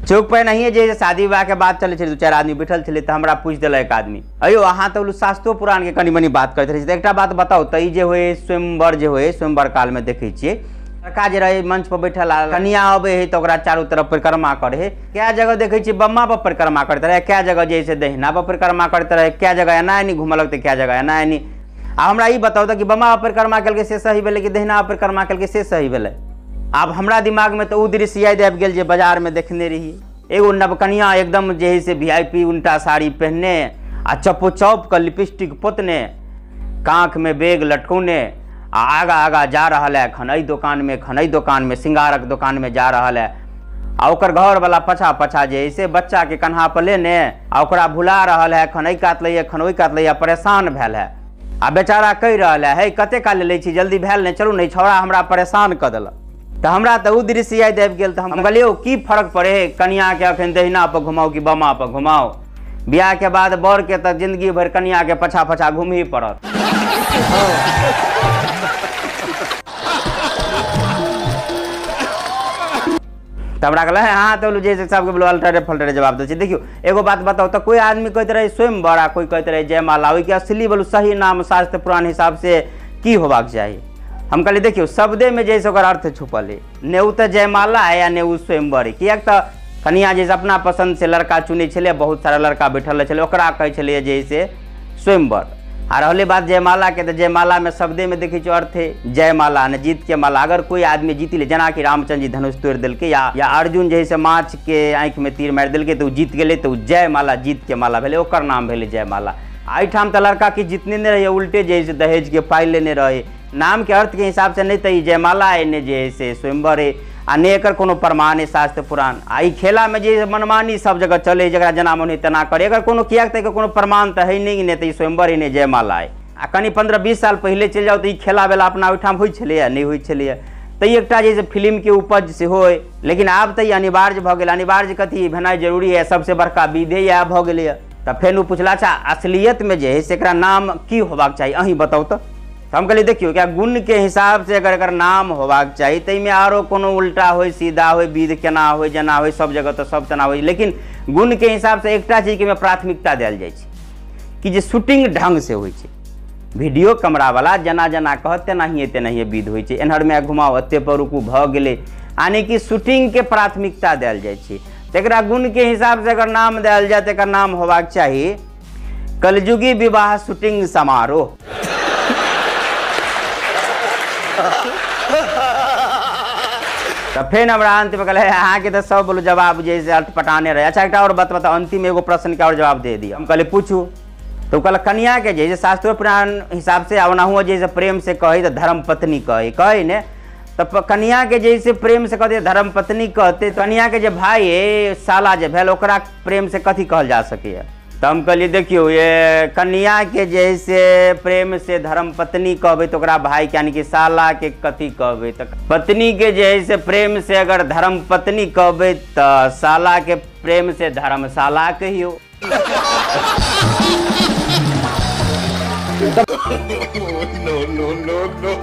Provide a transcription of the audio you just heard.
चौक पर नहीं जे शादी विवाह के बात चले 2-4 आदमी बैठल थे तो हमरा पूछ दिल एक आदमी अयो अहाँ तो शास्त्रो पुराण के कनी मनी बात करते रहे। एक बात बताओ तो ये हुए स्वयंवर जो हुए स्वयंवर काल में देखे छे लड़का जे रहे मंच पर बैठल कनिया आबे है तो चारों तरफ परिक्रमा करे है। क्या जगह देखे छे बम्मा पर परिक्रमा करते रहे, क्या जगह जैसे दहिना पर परिक्रमा करते रहे, क्या जगह एना एनी घूम लगते, क्या जगह एना एनी। आ हमरा ई बताओ कि बम्मा पर परिक्रमा कल के से सही भेले कि दहिना पर परिक्रमा कल के से सही भेले। अब हमरा दिमाग में तो उ दृश्य याद आबि गेल जे बाजार में देखने रही एगो नवकनिया एकदम जे से VIP उल्टा साड़ी पहनने आ चप्पो चौप का लिपस्टिक पोतने कांख में बैग लटकौने आ आगा आगा जा रहा है खनई दुकान में सिंगारक दुकान में जा रहा है। आ ओकर घर वाला पछा पछा जे ऐसे बच्चा के कन्हा पर लेने आ ओकरा भुला रहा है खनई काट लिया खनोई काट लिया परेशान भेल है। आ बेचारा कह रहा है कते काल ले छी जल्दी भेल नहीं चलू नहीं छौड़ा हमरा परेशान कर दिल। तो हमरा तो उ दृश्य याद आबि गेल। तो हम कहलिए की फर्क पड़े है कनिया के अखन दहिना पर घुमाओ कि बम्मा पर घुमाओ। ब्याह के बाद बर के तो जिंदगी भर कनिया के पछा पछा घूम ही पड़त। तब कहल हाँ तो जैसे सबके बोलो अल्टरे फल्टरे जवाब दे। देखियो एगो बात बताओ तो कोई आदमी कहते रहे स्वयंवर आ कोई कहते रहे जयमाला के असली बोलो सही नाम शास्त्र पुराण हिसाब से की होबाक चाहिए। हम कहलिए देखियो शब्दे में जैसे अर्थ छुपल है ने उ तो जयमाला है या ने उ स्वयंवर है। किया तो कनिया जैसे अपना पसंद से लड़का चुने छे बहुत सारा लड़का बैठल रहे ओकरा कहे छे जैसे स्वयंवर। आ रही बात जयमाला के तो जयमाला में शब्दे में देखिए अर्थ है जयमाला ने जीत के माला। अगर कोई आदमी जीत ले जना कि रामचंद्र जी धनुष तोड़ दिल के या अर्जुन जैसे माछ के आँख में तीर मार दिल के तो जीत गए तो जयमाला जीत के माला भेले ओकर नाम भेले जयमाला। एठाम तो लड़का की जितने नहीं रहे उल्टे जैसे दहेज के पाई लेने रहे नाम के अर्थ के हिसाब से नहीं तो जयमाला है ने जैसे स्वयंवर है आ ने एकर कोनो प्रमाण है शास्त्र पुराण। आई खेला में जे मनमानी सब जगह चले जरा जना मन तना करे अगर कोनो किया तो कोनो प्रमाण तो है नहीं ने तो स्वयंवर ही ने जयमाला है। आ कनी 15-20 साल पहले चल जाओ तो खेला बेला अपना ओठाम हो नहीं हो तो एक जैसे फिल्म के उपज से हो। लेकिन आब तो अनिवार्य भ गया। अनिवार्य कथी भेनाई जरूरी है सबसे बड़का विधि यह भ गया। तो फिर पूछला अच्छा असलियत में जे है से नाम की होबाक चाहिए अही बताओ तो हम कहलिए देखियो क्या गुण के हिसाब से अगर नाम होबाक चाहिए तो में आरो कोनो उल्टा हो सीधा हो विध केना हो जना हो सब जगह तो सब तना हो। लेकिन गुण के हिसाब से एकटा चीज के प्राथमिकता दिल जाए कि जे शूटिंग ढंग से हो वीडियो कैमरा वाला जना जना कह तेनाहिए विध हो एनहर में घुमाओ एते पर रुकू भ गए यानी कि शूटिंग के प्राथमिकता दिल जाए। तो गुण के हिसाब से अगर नाम दिल जाए तो नाम होबाक चाहिए कलयुगी विवाह शूटिंग समारोह। तो फिर हमरा अंत में कहले अहाँ के तो सब बोलो जवाब जैसे अटपटाने रहे। अच्छा एक और बात बताओ अंतिम एगो प्रश्न के और जवाब दे दिया। हम कहले पूछू तो कहल कन्या के जैसे शास्त्रों पुराण हिसाब से आवना हुआ जैसे प्रेम से कहे तो धर्म पत्नी कहे ने तो कन्या के जैसे प्रेम से कहते धर्म पत्नी कहते तो कन्या के जो भाई है साला जो भेल ओकरा प्रेम से कथी कहल जा सके। तो हम कहलिए देखियो ये कन्या के जैसे प्रेम से धर्म पत्नी कहबे तो ओकरा भाई यानी कि साला के कथी कहबे। तो पत्नी के जैसे प्रेम से अगर धर्म पत्नी कहबे तो साला के प्रेम से धर्मशाला कहियो। no.